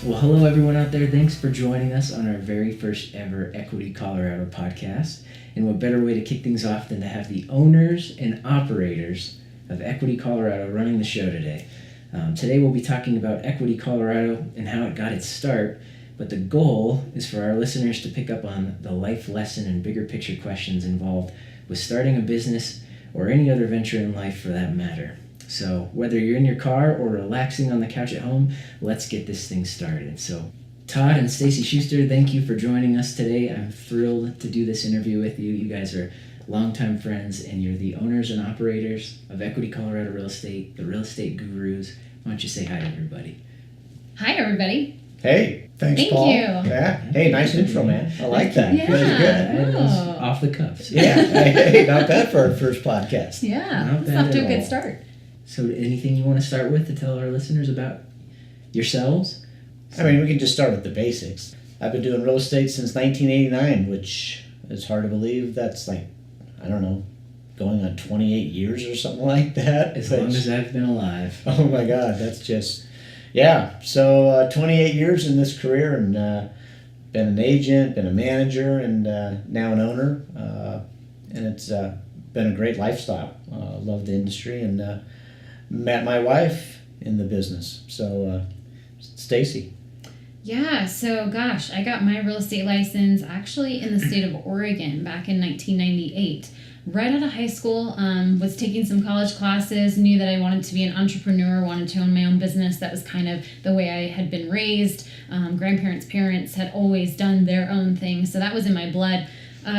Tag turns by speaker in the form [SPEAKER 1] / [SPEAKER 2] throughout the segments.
[SPEAKER 1] Well, hello everyone out there. Thanks for joining us on our very first ever Equity Colorado podcast. And what better way to kick things off than to have the owners and operators of Equity Colorado running the show today. Today we'll be talking about Equity Colorado and how it got its start, but the goal is for our listeners to pick up on the life lesson and bigger picture questions involved with starting a business or any other venture in life for that matter. So whether you're in your car or relaxing on the couch at home, let's get this thing started. So Todd and Stacey Schuster, thank you for joining us today. I'm thrilled to do this interview with you. You guys are longtime friends, and you're the owners and operators of Equity Colorado Real Estate, the real estate gurus. Why don't you say hi to everybody?
[SPEAKER 2] Hi, everybody.
[SPEAKER 3] Hey, thanks,
[SPEAKER 2] Thank
[SPEAKER 3] Paul.
[SPEAKER 2] you.
[SPEAKER 3] Yeah. Hey, nice intro, man. I like that.
[SPEAKER 2] Yeah.
[SPEAKER 3] Really good.
[SPEAKER 1] That was
[SPEAKER 2] Oh.
[SPEAKER 1] off the cuff.
[SPEAKER 3] Yeah. Hey, not bad for our first podcast.
[SPEAKER 2] Yeah,
[SPEAKER 1] Not
[SPEAKER 2] it's
[SPEAKER 1] bad
[SPEAKER 2] off to
[SPEAKER 1] at
[SPEAKER 2] a good
[SPEAKER 1] all.
[SPEAKER 2] start.
[SPEAKER 1] So anything you want to start with to tell our listeners about yourselves?
[SPEAKER 3] I mean, we can just start with the basics. I've been doing real estate since 1989, which is hard to believe. That's like, I don't know, going on 28 years or something like that.
[SPEAKER 1] As long as I've been alive.
[SPEAKER 3] Oh my God, that's just, yeah. So 28 years in this career, and been an agent, been a manager, and now an owner. And it's been a great lifestyle. Love the industry, and met my wife in the business. So Stacey.
[SPEAKER 2] Yeah, so gosh, I got my real estate license actually in the state of Oregon back in 1998. Right out of high school, was taking some college classes, knew that I wanted to be an entrepreneur, wanted to own my own business. That was kind of the way I had been raised. Grandparents, parents had always done their own thing, so that was in my blood.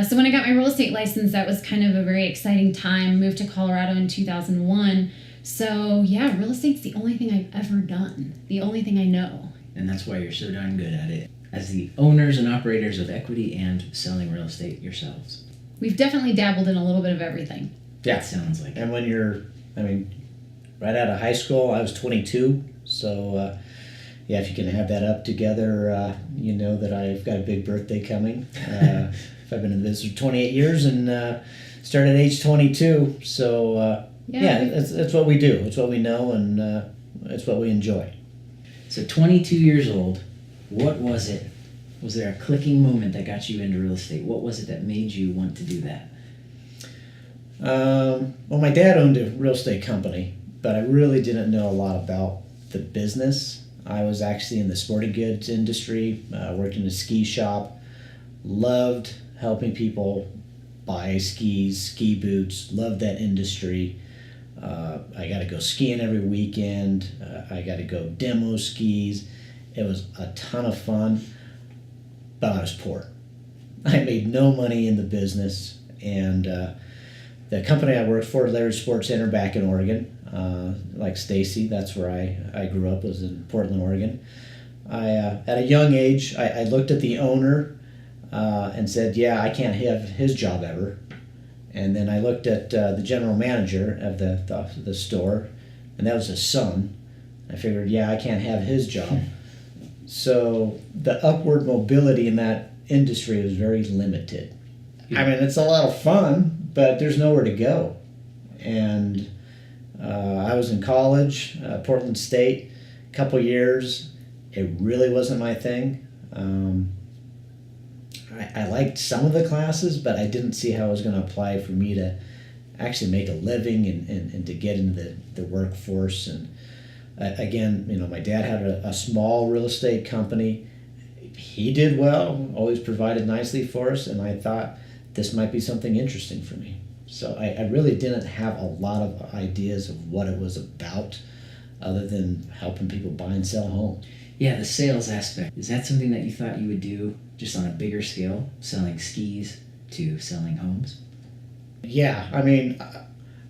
[SPEAKER 2] So when I got my real estate license, that was kind of a very exciting time. Moved to Colorado in 2001. So yeah, real estate's the only thing I've ever done, the only thing I know.
[SPEAKER 1] And that's why you're so darn good at it. As the owners and operators of Equity and selling real estate yourselves.
[SPEAKER 2] We've definitely dabbled in a little bit of everything.
[SPEAKER 3] Yeah.
[SPEAKER 1] That sounds like it.
[SPEAKER 3] And when you're, I mean, right out of high school, I was 22. So, yeah, if you can have that up together, you know that I've got a big birthday coming. I've been in the business for 28 years and started at age 22. So, yeah, it's what we do. It's what we know, and it's what we enjoy.
[SPEAKER 1] So 22 years old, what was it? Was there a clicking moment that got you into real estate? What was it that made you want to do that?
[SPEAKER 3] Well, my dad owned a real estate company, but I really didn't know a lot about the business. I was actually in the sporting goods industry, worked in a ski shop, loved helping people buy skis, ski boots, loved that industry. I got to go skiing every weekend. I got to go demo skis. It was a ton of fun, but I was poor. I made no money in the business, and the company I worked for, Larry Sports Center back in Oregon, like Stacey, that's where I grew up, was in Portland, Oregon. At a young age, I looked at the owner and said, yeah, I can't have his job ever. And then I looked at the general manager of the store, and that was his son. I figured, yeah, I can't have his job. So the upward mobility in that industry was very limited. I mean, it's a lot of fun, but there's nowhere to go. And I was in college, Portland State, a couple years. It really wasn't my thing. I liked some of the classes, but I didn't see how it was going to apply for me to actually make a living and to get into the workforce. And again, you know, my dad had a small real estate company. He did well, always provided nicely for us, and I thought this might be something interesting for me. So I really didn't have a lot of ideas of what it was about other than helping people buy and sell homes.
[SPEAKER 1] Yeah, the sales aspect. Is that something that you thought you would do just on a bigger scale, selling skis to selling homes?
[SPEAKER 3] Yeah, I mean,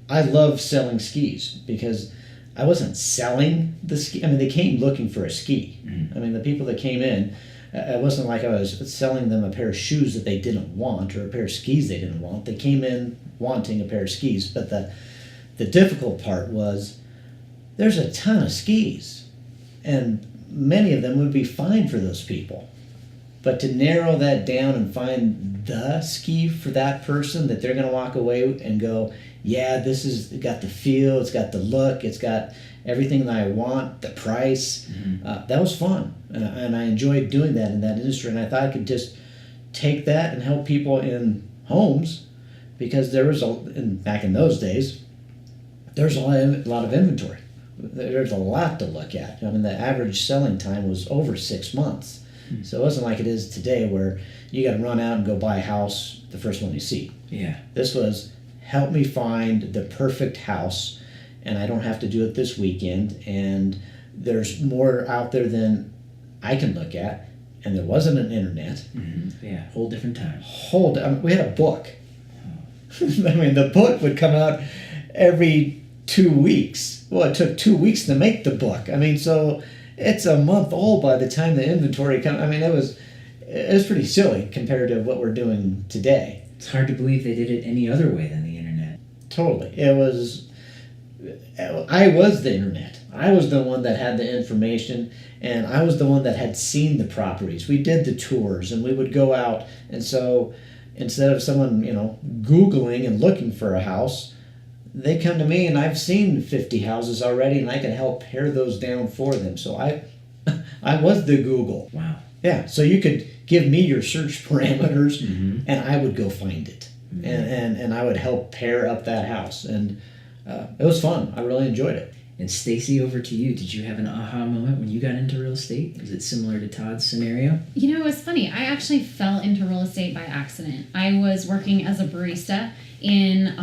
[SPEAKER 3] I love selling skis because I wasn't selling the ski. I mean, they came looking for a ski. Mm-hmm. I mean, the people that came in, it wasn't like I was selling them a pair of shoes that they didn't want or a pair of skis they didn't want. They came in wanting a pair of skis, but the difficult part was there's a ton of skis, and many of them would be fine for those people. But to narrow that down and find the ski for that person that they're going to walk away and go, yeah, this is got the feel, it's got the look, it's got everything that I want, the price. That was fun. And I enjoyed doing that in that industry. And I thought I could just take that and help people in homes, because there was back in those days, there's a lot of inventory. There's a lot to look at. I mean, the average selling time was over 6 months. So it wasn't like it is today where you got to run out and go buy a house, the first one you see.
[SPEAKER 1] Yeah.
[SPEAKER 3] This was, help me find the perfect house, and I don't have to do it this weekend, and there's more out there than I can look at, and there wasn't an internet.
[SPEAKER 1] Yeah, whole different time.
[SPEAKER 3] We had a book. I mean, the book would come out every 2 weeks. Well, it took 2 weeks to make the book. I mean, so it's a month old by the time the inventory comes. I mean, it was pretty silly compared to what we're doing today.
[SPEAKER 1] It's hard to believe they did it any other way than the internet.
[SPEAKER 3] Totally. I was the internet. I was the one that had the information, and I was the one that had seen the properties. We did the tours, and we would go out, and so instead of someone, Googling and looking for a house, they come to me, and I've seen 50 houses already, and I can help pare those down for them. So I was the Google.
[SPEAKER 1] Wow.
[SPEAKER 3] Yeah, so you could give me your search parameters, and I would go find it. And I would help pair up that house. And it was fun. I really enjoyed it.
[SPEAKER 1] And Stacey, over to you. Did you have an aha moment when you got into real estate? Was it similar to Todd's scenario?
[SPEAKER 2] It was funny. I actually fell into real estate by accident. I was working as a barista in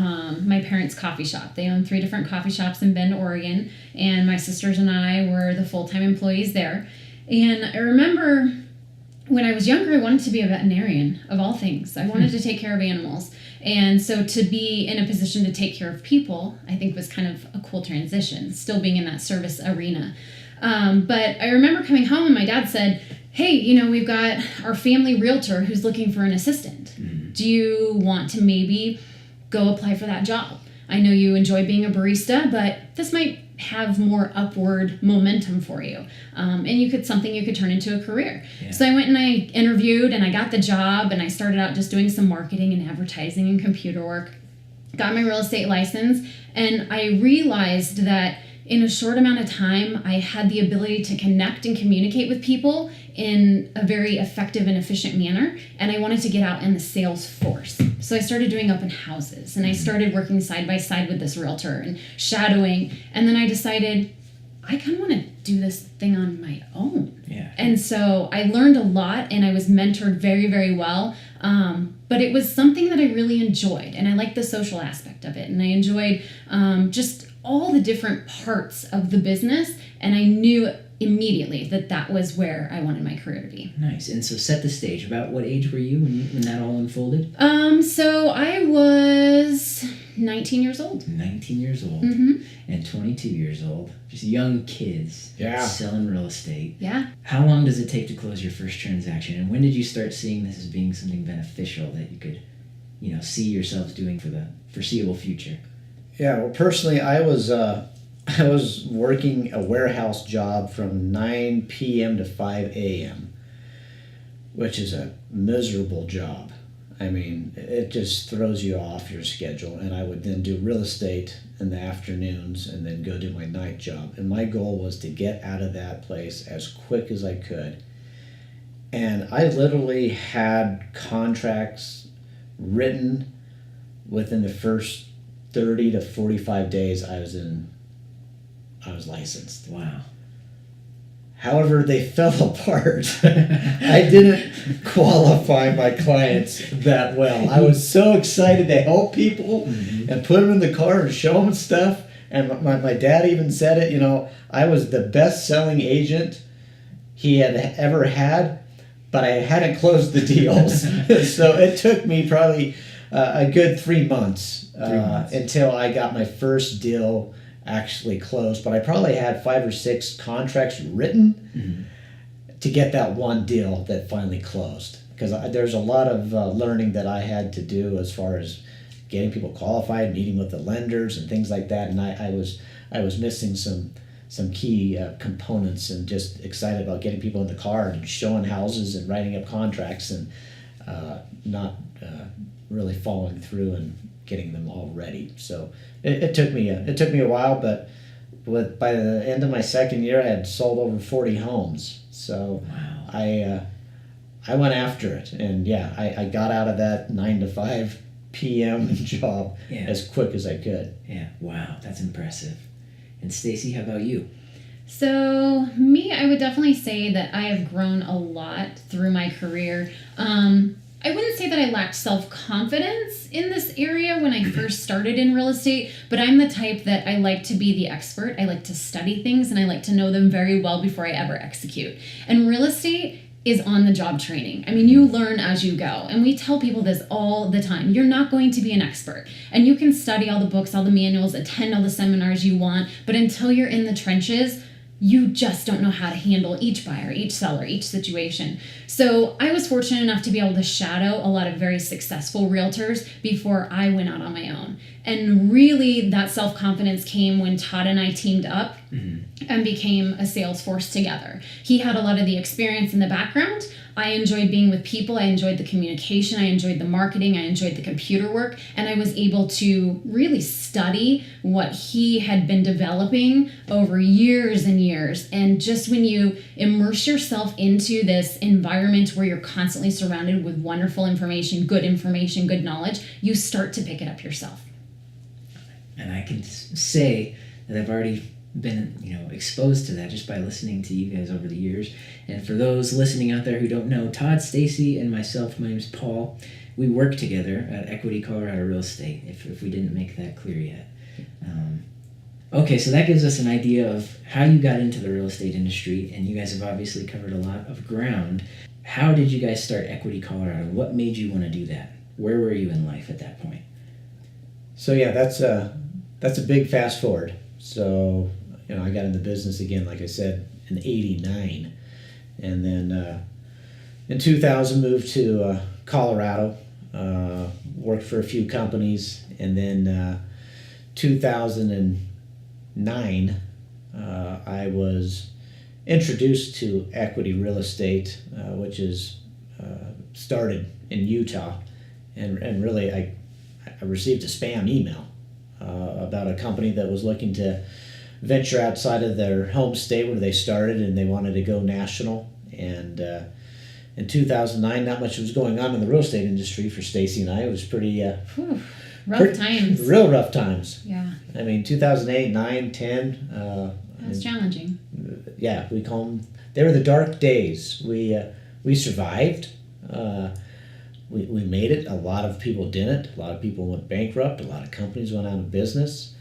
[SPEAKER 2] my parents' coffee shop. They own 3 different coffee shops in Bend, Oregon, and my sisters and I were the full-time employees there. And I remember when I was younger, I wanted to be a veterinarian, of all things. I wanted to take care of animals. And so to be in a position to take care of people, I think was kind of a cool transition, still being in that service arena. But I remember coming home and my dad said, hey, we've got our family realtor who's looking for an assistant. Do you want to maybe go apply for that job? I know you enjoy being a barista, but this might have more upward momentum for you. And something you could turn into a career. Yeah. So I went and I interviewed and I got the job, and I started out just doing some marketing and advertising and computer work. Got my real estate license, and I realized that in a short amount of time, I had the ability to connect and communicate with people in a very effective and efficient manner, and I wanted to get out in the sales force. So I started doing open houses, and I started working side by side with this realtor and shadowing, and then I decided I kind of want to do this thing on my own.
[SPEAKER 1] Yeah.
[SPEAKER 2] And so I learned a lot, and I was mentored very, very well, but it was something that I really enjoyed, and I liked the social aspect of it, and I enjoyed just all the different parts of the business, and I knew immediately that was where I wanted my career to be.
[SPEAKER 1] Nice. And so set the stage. About what age were you when that all unfolded?
[SPEAKER 2] So I was 19 years old.
[SPEAKER 1] 19 years old and 22 years old. Just young kids selling real estate.
[SPEAKER 2] Yeah.
[SPEAKER 1] How long does it take to close your first transaction? And when did you start seeing this as being something beneficial that you could, see yourself doing for the foreseeable future?
[SPEAKER 3] Yeah, well, personally, I was working a warehouse job from 9 p.m. to 5 a.m., which is a miserable job. I mean, it just throws you off your schedule. And I would then do real estate in the afternoons and then go do my night job. And my goal was to get out of that place as quick as I could. And I literally had contracts written within the first 30 to 45 days I was licensed.
[SPEAKER 1] Wow.
[SPEAKER 3] However, they fell apart. I didn't qualify my clients that well. I was so excited to help people and put them in the car and show them stuff. And my dad even said it, I was the best selling agent he had ever had, but I hadn't closed the deals. So it took me probably a good 3 months, until I got my first deal actually closed. But I probably had 5 or 6 contracts written to get that one deal that finally closed. Because there's a lot of learning that I had to do as far as getting people qualified, meeting with the lenders and things like that. And I was missing some some key components, and just excited about getting people in the car and showing houses and writing up contracts, and not really following through and getting them all ready. So it took me a while, but by the end of my second year, I had sold over 40 homes. So
[SPEAKER 1] Wow.
[SPEAKER 3] I went after it, and I got out of that 9 to 5 p.m. job as quick as I could.
[SPEAKER 1] Yeah. Wow. That's impressive. And Stacey, how about you?
[SPEAKER 2] So, me, I would definitely say that I have grown a lot through my career. I wouldn't say that I lacked self-confidence in this area when I first started in real estate, but I'm the type that I like to be the expert. I like to study things, and I like to know them very well before I ever execute. And real estate is on-the-job training. I mean, you learn as you go. And we tell people this all the time. You're not going to be an expert. And you can study all the books, all the manuals, attend all the seminars you want, but until you're in the trenches, you just don't know how to handle each buyer, each seller, each situation. So I was fortunate enough to be able to shadow a lot of very successful realtors before I went out on my own. And really that self-confidence came when Todd and I teamed up and became a sales force together. He had a lot of the experience in the background. I enjoyed being with people. I enjoyed the communication. I enjoyed the marketing. I enjoyed the computer work. And I was able to really study what he had been developing over years and years. And just when you immerse yourself into this environment where you're constantly surrounded with wonderful information, good knowledge, you start to pick it up yourself.
[SPEAKER 1] And I can say that I've already been, exposed to that just by listening to you guys over the years. And for those listening out there who don't know, Todd Stacey and myself, my name's Paul, we work together at Equity Colorado Real Estate, if we didn't make that clear yet. Okay, so that gives us an idea of how you got into the real estate industry, and you guys have obviously covered a lot of ground. How did you guys start Equity Colorado? What made you want to do that? Where were you in life at that point?
[SPEAKER 3] So that's a big fast forward. So I got in the business again, like I said, in '89, and then in 2000 moved to Colorado, worked for a few companies, and then 2009 I was introduced to Equity Real Estate, which is started in Utah, and really I received a spam email about a company that was looking to venture outside of their home state where they started, and they wanted to go national. And in 2009, not much was going on in the real estate industry for Stacey and I. It was pretty
[SPEAKER 2] rough times.
[SPEAKER 3] Real rough times.
[SPEAKER 2] Yeah.
[SPEAKER 3] I mean, 2008, 9, 10.
[SPEAKER 2] That was challenging.
[SPEAKER 3] Yeah, we call them. They were the dark days. We survived. We made it. A lot of people didn't. A lot of people went bankrupt. A lot of companies went out of business.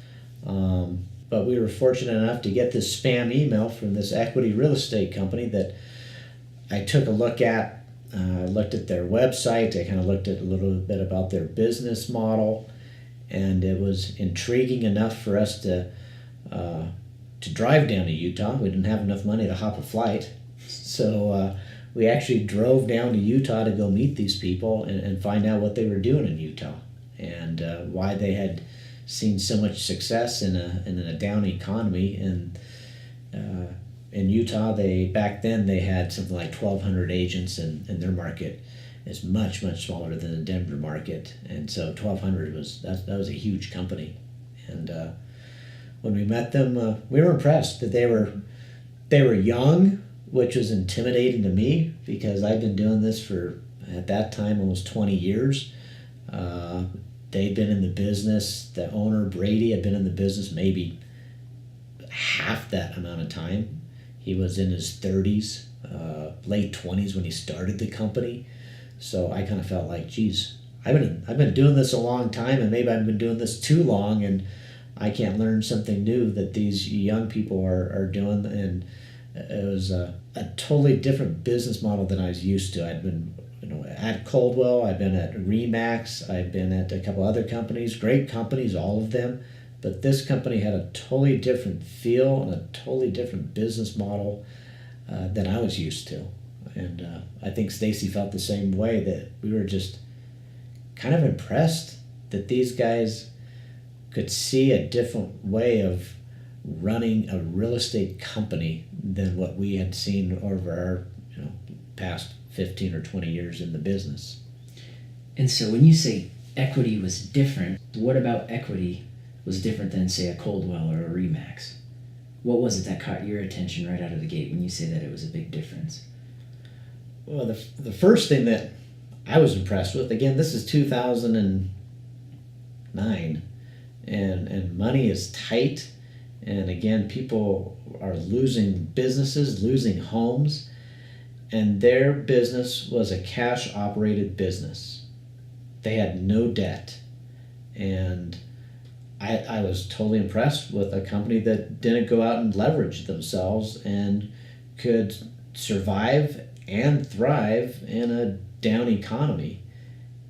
[SPEAKER 3] But we were fortunate enough to get this spam email from this Equity Real Estate company that I took a look at. I looked at their website. I kind of looked at a little bit about their business model, and it was intriguing enough for us to drive down to Utah. We didn't have enough money to hop a flight, so we actually drove down to Utah to go meet these people and find out what they were doing in Utah, and why they had seen so much success in a down economy. And in Utah, back then they had something like 1,200 agents, and their market is much smaller than the Denver market. And so 1,200 that was a huge company. And when we met them, we were impressed that they were young, which was intimidating to me because I'd been doing this for, at that time, almost 20 years. They'd been in the business. The owner, Brady, had been in the business maybe half that amount of time. He was in his 30s, late 20s when he started the company. So I kind of felt like, geez, I've been doing this a long time, and maybe I've been doing this too long, and I can't learn something new that these young people are doing. And it was a totally different business model than I was used to. I'd been at Coldwell, I've been at Remax, I've been at a couple other companies, great companies, all of them. But this company had a totally different feel and a totally different business model than I was used to. And I think Stacey felt the same way, that we were just kind of impressed that these guys could see a different way of running a real estate company than what we had seen over our past 15 or 20 years in the business.
[SPEAKER 1] And so when you say equity was different, what about equity was different than, say, a Coldwell or a Remax? What was it that caught your attention right out of the gate when you say that it was a big difference?
[SPEAKER 3] Well, the first thing that I was impressed with, again, this is 2009, and money is tight, and again, people are losing businesses, losing homes, and their business was a cash-operated business. They had no debt, and I was totally impressed with a company that didn't go out and leverage themselves and could survive and thrive in a down economy.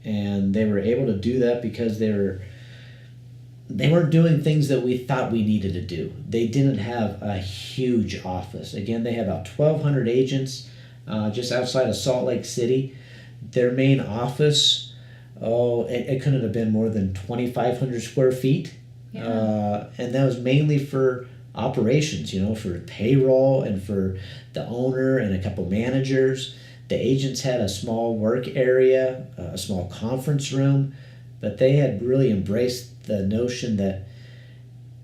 [SPEAKER 3] And they were able to do that because they weren't doing things that we thought we needed to do. They didn't have a huge office. Again, they had about 1,200 agents just outside of Salt Lake City. Their main office, it couldn't have been more than 2,500 square feet.
[SPEAKER 2] Yeah.
[SPEAKER 3] And that was mainly for operations, for payroll and for the owner and a couple managers. The agents had a small work area, a small conference room, but they had really embraced the notion that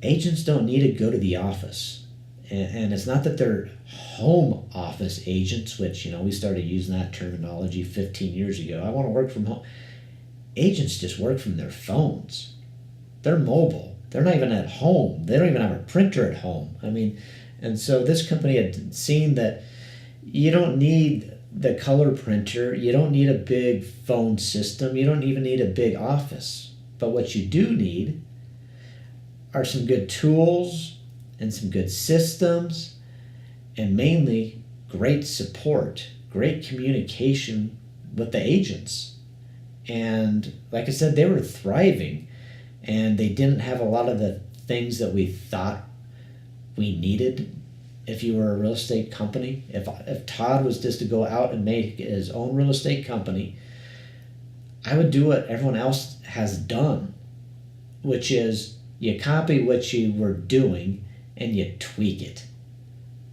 [SPEAKER 3] agents don't need to go to the office. And it's not that they're home office agents, which, we started using that terminology 15 years ago. I want to work from home. Agents just work from their phones. They're mobile. They're not even at home. They don't even have a printer at home. And so this company had seen that you don't need the color printer. You don't need a big phone system. You don't even need a big office. But what you do need are some good tools and some good systems, and mainly great support, great communication with the agents. And like I said, they were thriving, and they didn't have a lot of the things that we thought we needed. If you were a real estate company, if Todd was just to go out and make his own real estate company, I would do what everyone else has done, which is you copy what you were doing and you tweak it.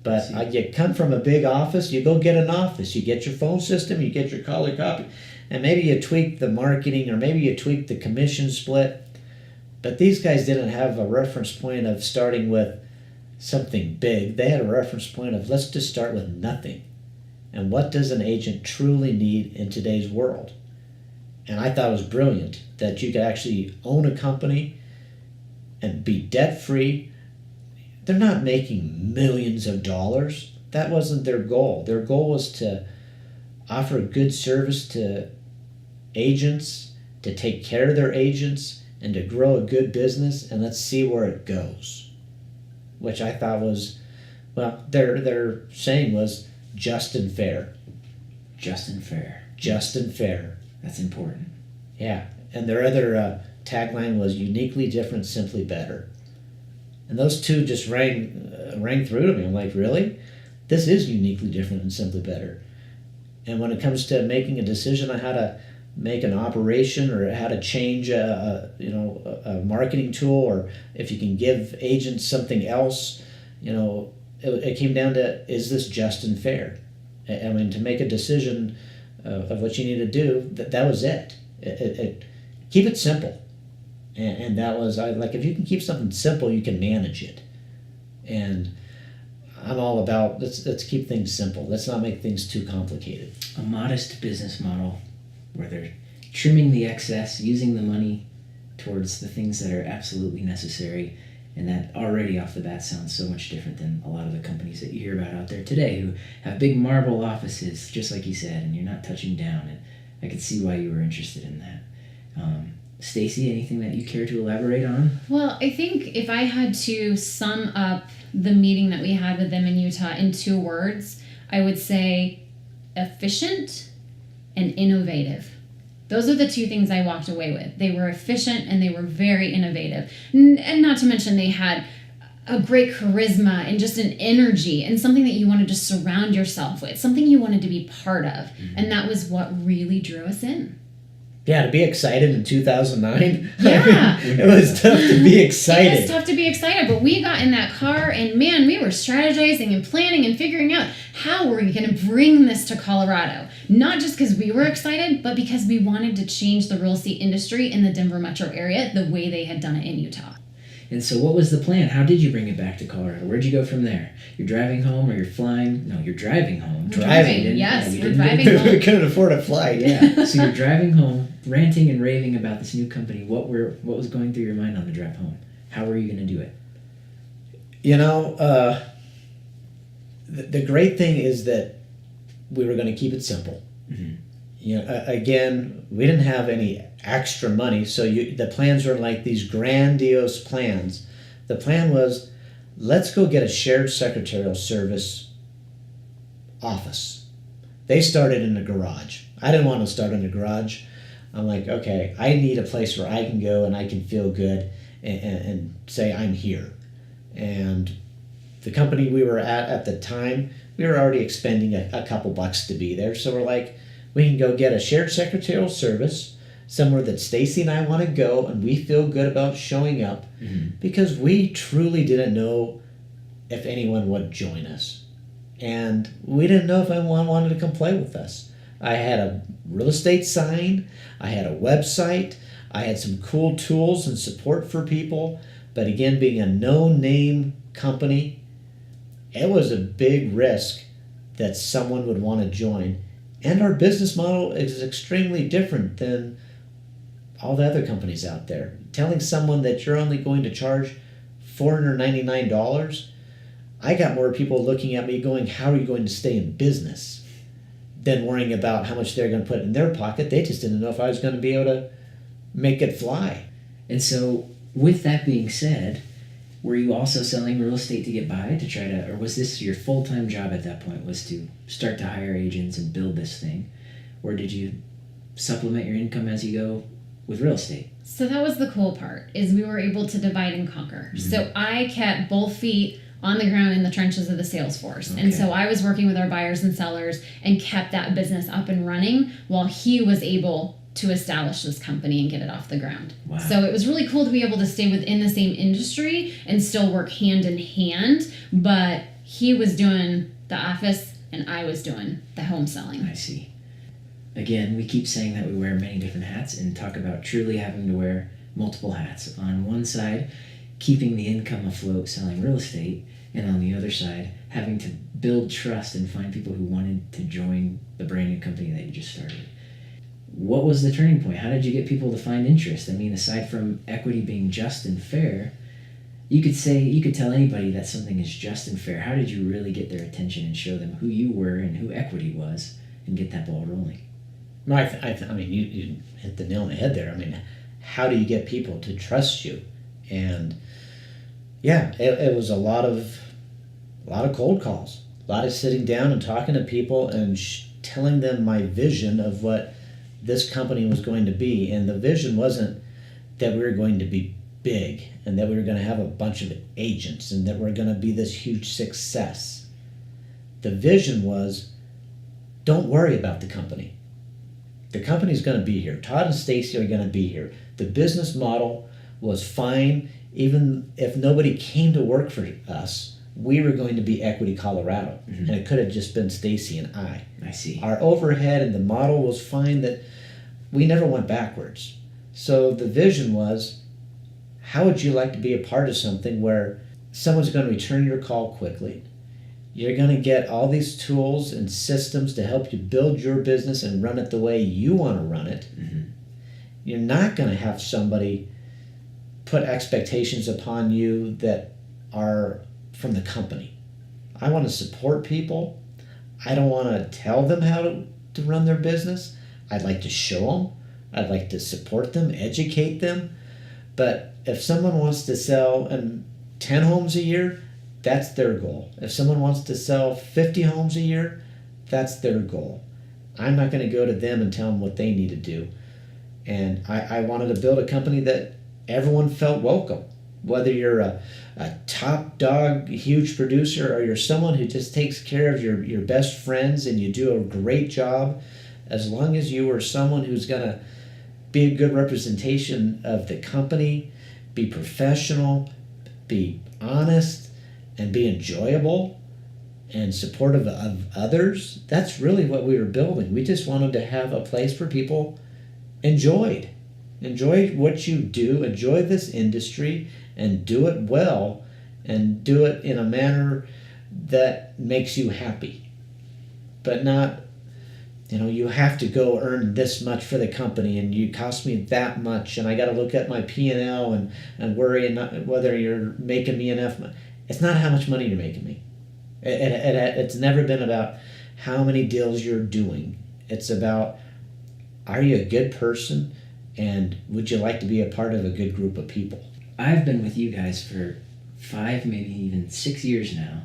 [SPEAKER 3] But you come from a big office, you go get an office, you get your phone system, you get your color copy, and maybe you tweak the marketing, or maybe you tweak the commission split. But these guys didn't have a reference point of starting with something big. They had a reference point of, let's just start with nothing. And what does an agent truly need in today's world? And I thought it was brilliant that you could actually own a company and be debt-free. They're not making millions of dollars. That wasn't their goal. Their goal was to offer a good service to agents, to take care of their agents, and to grow a good business, and let's see where it goes. Which I thought was, their saying was just and fair.
[SPEAKER 1] Just and fair.
[SPEAKER 3] Just and fair.
[SPEAKER 1] That's important.
[SPEAKER 3] Yeah. And their other tagline was uniquely different, simply better. And those two just rang through to me. I'm like, really? This is uniquely different and simply better. And when it comes to making a decision on how to make an operation, or how to change a marketing tool, or if you can give agents something else, it came down to, is this just and fair? To make a decision of what you need to do, that was it. Keep it simple. And that was, if you can keep something simple, you can manage it. And I'm all about, let's keep things simple. Let's not make things too complicated.
[SPEAKER 1] A modest business model where they're trimming the excess, using the money towards the things that are absolutely necessary, and that already off the bat sounds so much different than a lot of the companies that you hear about out there today who have big marble offices, just like you said, and you're not touching down. And I could see why you were interested in that. Stacey, anything that you care to elaborate on?
[SPEAKER 2] Well, I think if I had to sum up the meeting that we had with them in Utah in 2 words, I would say efficient and innovative. Those are the 2 things I walked away with. They were efficient and they were very innovative. And not to mention they had a great charisma and just an energy and something that you wanted to surround yourself with, something you wanted to be part of. Mm-hmm. And that was what really drew us in.
[SPEAKER 3] Yeah, to be excited in 2009.
[SPEAKER 2] Yeah.
[SPEAKER 3] It was tough to be excited.
[SPEAKER 2] It was tough to be excited, but we got in that car and man, we were strategizing and planning and figuring out how we're going to bring this to Colorado. Not just because we were excited, but because we wanted to change the real estate industry in the Denver metro area the way they had done it in Utah.
[SPEAKER 1] And so what was the plan? How did you bring it back to Colorado? Where'd you go from there? You're driving home or you're flying? No, you're driving home.
[SPEAKER 3] Driving.
[SPEAKER 2] Yes,
[SPEAKER 1] you
[SPEAKER 2] we're
[SPEAKER 1] didn't-
[SPEAKER 2] driving home.
[SPEAKER 3] We couldn't afford a flight.
[SPEAKER 1] Yeah. So you're driving home, ranting and raving about this new company. What was going through your mind on the drive home? How were you going to do it?
[SPEAKER 3] You know, the great thing is that we were going to keep it simple.
[SPEAKER 1] Mm-hmm.
[SPEAKER 3] You know, again, we didn't have any extra money, so the plans were like these grandiose plans. The plan was, let's go get a shared secretarial service office. They started in a garage. I didn't want to start in a garage. I'm like, okay, I need a place where I can go and I can feel good and say I'm here. And the company we were at the time, we were already expending a couple bucks to be there. So we're like, we can go get a shared secretarial service somewhere that Stacey and I want to go and we feel good about showing up, because we truly didn't know if anyone would join us. And we didn't know if anyone wanted to come play with us. I had a real estate sign, I had a website, I had some cool tools and support for people, but again, being a no-name company, it was a big risk that someone would want to join. And our business model is extremely different than all the other companies out there. Telling someone that you're only going to charge $499, I got more people looking at me going, how are you going to stay in business? Than worrying about how much they're going to put in their pocket. They just didn't know if I was going to be able to make it fly.
[SPEAKER 1] And so, with that being said, were you also selling real estate to get by, to try to, or was this your full-time job at that point, was to start to hire agents and build this thing? Or did you supplement your income as you go with real estate?
[SPEAKER 2] So that was the cool part, is we were able to divide and conquer.
[SPEAKER 1] Mm-hmm.
[SPEAKER 2] So I kept both feet on the ground in the trenches of the sales force.
[SPEAKER 1] Okay.
[SPEAKER 2] And so I was working with our buyers and sellers and kept that business up and running while he was able to establish this company and get it off the ground.
[SPEAKER 1] Wow.
[SPEAKER 2] So it was really cool to be able to stay within the same industry and still work hand in hand, but he was doing the office and I was doing the home selling.
[SPEAKER 1] I see. Again, we keep saying that we wear many different hats and talk about truly having to wear multiple hats. On one side, keeping the income afloat selling real estate, and on the other side, having to build trust and find people who wanted to join the brand new company that you just started. What was the turning point? How did you get people to find interest? I mean, aside from equity being just and fair, you could tell anybody that something is just and fair. How did you really get their attention and show them who you were and who equity was and get that ball rolling?
[SPEAKER 3] No, I mean, you hit the nail on the head there. I mean, how do you get people to trust you? And yeah, it was a lot of cold calls, a lot of sitting down and talking to people and telling them my vision of what this company was going to be. And the vision wasn't that we were going to be big and that we were going to have a bunch of agents and that we're going to be this huge success. The vision was, don't worry about the company. The company's going to be here. Todd and Stacey are going to be here. The business model was fine. Even if nobody came to work for us, we were going to be Equity Colorado.
[SPEAKER 1] Mm-hmm.
[SPEAKER 3] And it could have just been Stacey and I.
[SPEAKER 1] I see.
[SPEAKER 3] Our overhead and the model was fine, that we never went backwards. So the vision was, how would you like to be a part of something where someone's going to return your call quickly? You're going to get all these tools and systems to help you build your business and run it the way you want to run it.
[SPEAKER 1] Mm-hmm.
[SPEAKER 3] You're not going to have somebody put expectations upon you that are from the company. I want to support people. I don't want to tell them how to run their business. I'd like to show them. I'd like to support them, educate them. But if someone wants to sell 10 homes a year, that's their goal. If someone wants to sell 50 homes a year, that's their goal. I'm not going to go to them and tell them what they need to do. And I wanted to build a company that everyone felt welcome. Whether you're a top dog, huge producer, or you're someone who just takes care of your best friends and you do a great job, as long as you are someone who's going to be a good representation of the company, be professional, be honest, and be enjoyable and supportive of others. That's really what we were building. We just wanted to have a place where people enjoy what you do, enjoy this industry, and do it well, and do it in a manner that makes you happy. But not, you have to go earn this much for the company, and you cost me that much, and I got to look at my P&L and worry whether you're making me enough money. It's not how much money you're making me. It's never been about how many deals you're doing. It's about, are you a good person, and would you like to be a part of a good group of people?
[SPEAKER 1] I've been with you guys for 5, maybe even 6 years now,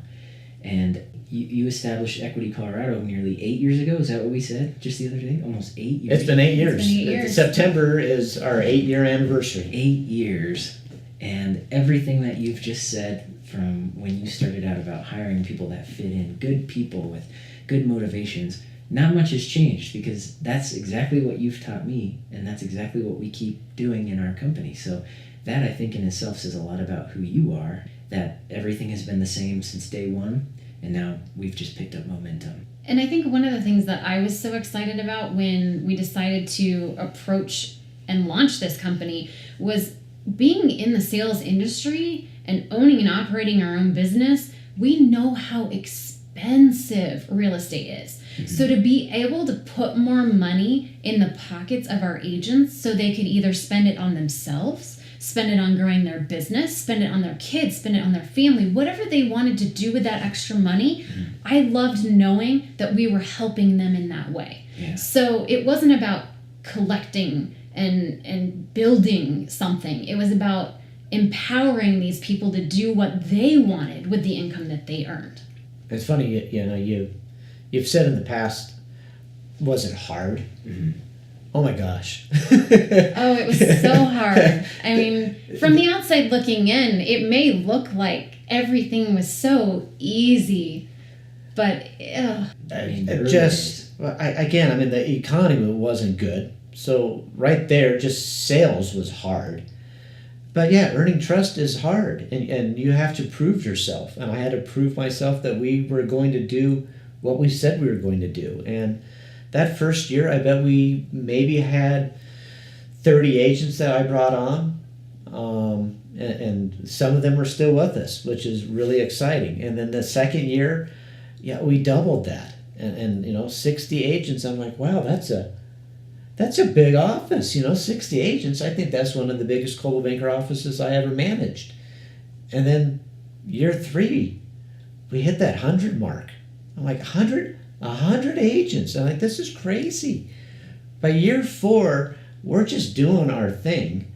[SPEAKER 1] and you established Equity Colorado nearly 8 years ago. Is that what we said just the other day? Almost 8 years.
[SPEAKER 3] It's been 8 years.
[SPEAKER 2] It's been 8 years.
[SPEAKER 3] September is our 8-year anniversary.
[SPEAKER 1] 8 years. And everything that you've just said from when you started out about hiring people that fit in, good people with good motivations, not much has changed, because that's exactly what you've taught me, and that's exactly what we keep doing in our company. So that, I think, in itself says a lot about who you are, that everything has been the same since day one, and now we've just picked up momentum.
[SPEAKER 2] And I think one of the things that I was so excited about when we decided to approach and launch this company was being in the sales industry and owning and operating our own business. We know how expensive real estate is. Mm-hmm. So to be able to put more money in the pockets of our agents so they could either spend it on themselves, spend it on growing their business, spend it on their kids, spend it on their family, whatever they wanted to do with that extra money, I loved knowing that we were helping them in that way.
[SPEAKER 1] Yeah.
[SPEAKER 2] So it wasn't about collecting and building something. It was about empowering these people to do what they wanted with the income that they earned.
[SPEAKER 3] It's funny, you've said in the past, was it hard? Mm-hmm. Oh my gosh.
[SPEAKER 2] Oh, it was so hard. I mean, from the outside looking in, it may look like everything was so easy, but
[SPEAKER 3] the economy wasn't good. So right there, just sales was hard. But yeah, earning trust is hard, and you have to prove yourself. And I had to prove myself that we were going to do what we said we were going to do. And that first year, I bet we maybe had 30 agents that I brought on, and some of them are still with us, which is really exciting. And then the second year, we doubled that, and 60 agents. I'm like, wow, that's a big office, 60 agents. I think that's one of the biggest Coldwell Banker offices I ever managed. And then year 3, we hit that 100 mark. I'm like, 100 agents. I'm like, this is crazy. By year 4, we're just doing our thing.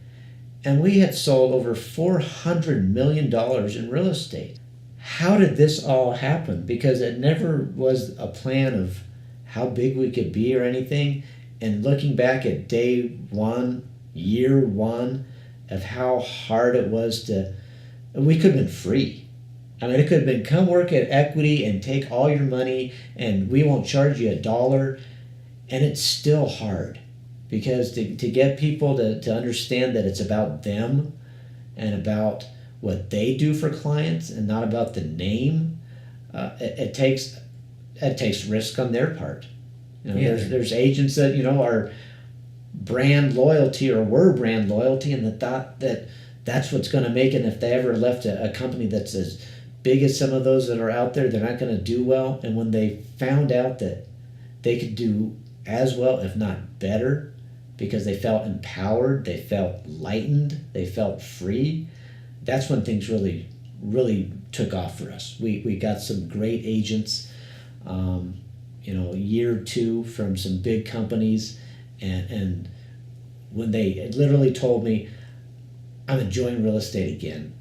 [SPEAKER 3] And we had sold over $400 million in real estate. How did this all happen? Because it never was a plan of how big we could be or anything. And looking back at day 1, year 1, of how hard it was we could have been free. I mean, it could have been, come work at Equity and take all your money and we won't charge you $1. And it's still hard, because to get people to understand that it's about them and about what they do for clients and not about the name, it takes risk on their part. There's agents that are brand loyalty, or were brand loyalty, and that thought that that's what's going to make it. And if they ever left a company that's as big as some of those that are out there, they're not going to do well. And when they found out that they could do as well, if not better, because they felt empowered, they felt lightened, they felt free, that's when things really, really took off for us. We got some great agents. Year 2 from some big companies, and when they literally told me, I'm enjoying real estate again,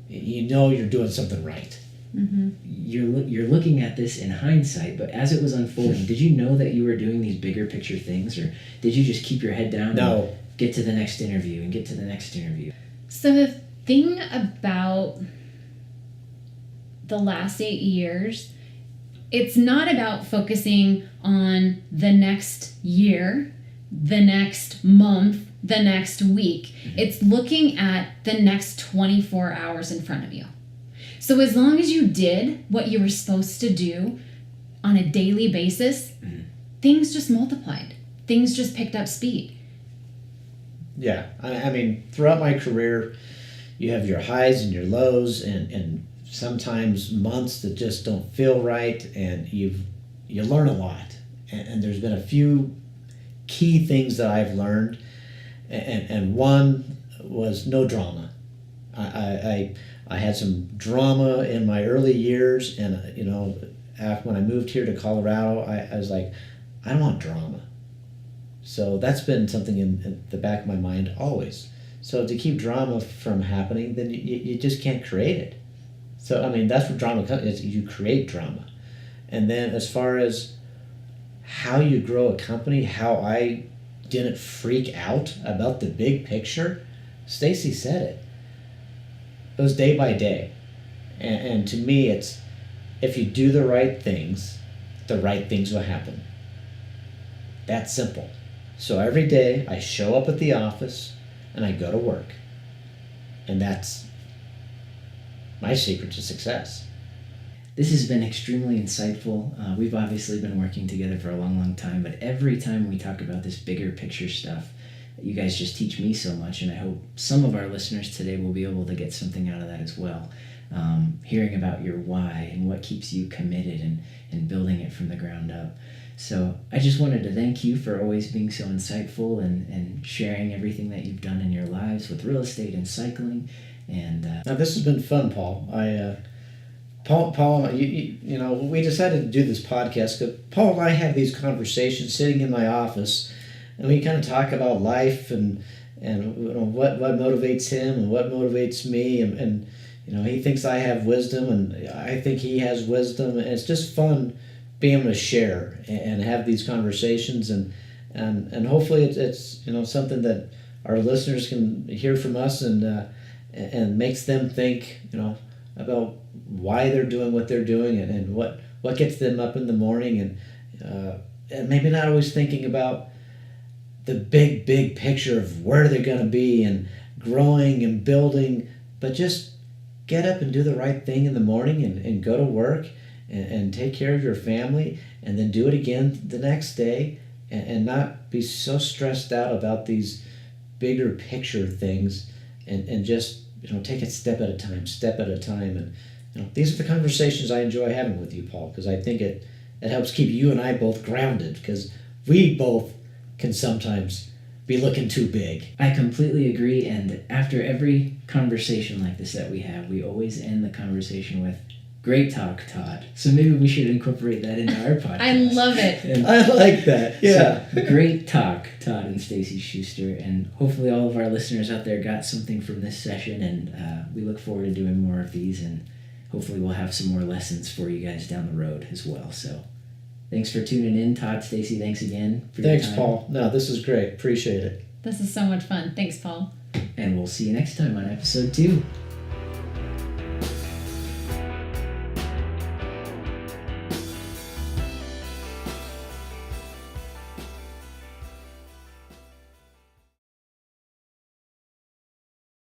[SPEAKER 3] you're doing something right.
[SPEAKER 2] Mm-hmm.
[SPEAKER 1] You're looking at this in hindsight, but as it was unfolding, did you know that you were doing these bigger picture things, or did you just keep your head down and get to the next interview and get to the next interview?
[SPEAKER 2] So the thing about the last 8 years, it's not about focusing on the next year, the next month, the next week. It's looking at the next 24 hours in front of you. So as long as you did what you were supposed to do on a daily basis, things just multiplied. Things just picked up speed.
[SPEAKER 3] Yeah, I mean, throughout my career, you have your highs and your lows, and sometimes months that just don't feel right, and you learn a lot. And there's been a few key things that I've learned, and one was no drama. I had some drama in my early years, and after when I moved here to Colorado, I was like, I don't want drama. So that's been something in the back of my mind always. So to keep drama from happening, then you just can't create it. So I mean, that's what drama is. You create drama. And then as far as how you grow a company, how I didn't freak out about the big picture, Stacey said it. It was day by day. And to me, it's if you do the right things will happen. That's simple. So every day I show up at the office and I go to work. And that's my secret to success.
[SPEAKER 1] This has been extremely insightful. We've obviously been working together for a long, long time, but every time we talk about this bigger picture stuff, you guys just teach me so much, and I hope some of our listeners today will be able to get something out of that as well. Hearing about your why and what keeps you committed and building it from the ground up. So I just wanted to thank you for always being so insightful and sharing everything that you've done in your lives with real estate and cycling. And
[SPEAKER 3] now this has been fun, Paul. Paul, we decided to do this podcast because Paul and I have these conversations sitting in my office, and we kind of talk about life and what motivates him and what motivates me, and he thinks I have wisdom and I think he has wisdom, and it's just fun being able to share and have these conversations, and hopefully it's something that our listeners can hear from us and makes them think about why they're doing what they're doing and what gets them up in the morning, and maybe not always thinking about the big picture of where they're going to be and growing and building, but just get up and do the right thing in the morning and go to work and take care of your family, and then do it again the next day, and not be so stressed out about these bigger picture things, and just take it step at a time. And these are the conversations I enjoy having with you, Paul, because I think it helps keep you and I both grounded, because we both can sometimes be looking too big.
[SPEAKER 1] I completely agree, and after every conversation like this that we have, we always end the conversation with, "Great talk, Todd." So maybe we should incorporate that into our podcast.
[SPEAKER 2] I love it.
[SPEAKER 1] And
[SPEAKER 3] I like that. Yeah.
[SPEAKER 1] so, great talk, Todd and Stacey Schuster, and hopefully all of our listeners out there got something from this session, and we look forward to doing more of these, and hopefully we'll have some more lessons for you guys down the road as well. So thanks for tuning in. Todd, Stacey, thanks again for your time.
[SPEAKER 3] Thanks, Paul. No, this is great. Appreciate it.
[SPEAKER 2] This is so much fun. Thanks, Paul.
[SPEAKER 1] And we'll see you next time on episode 2.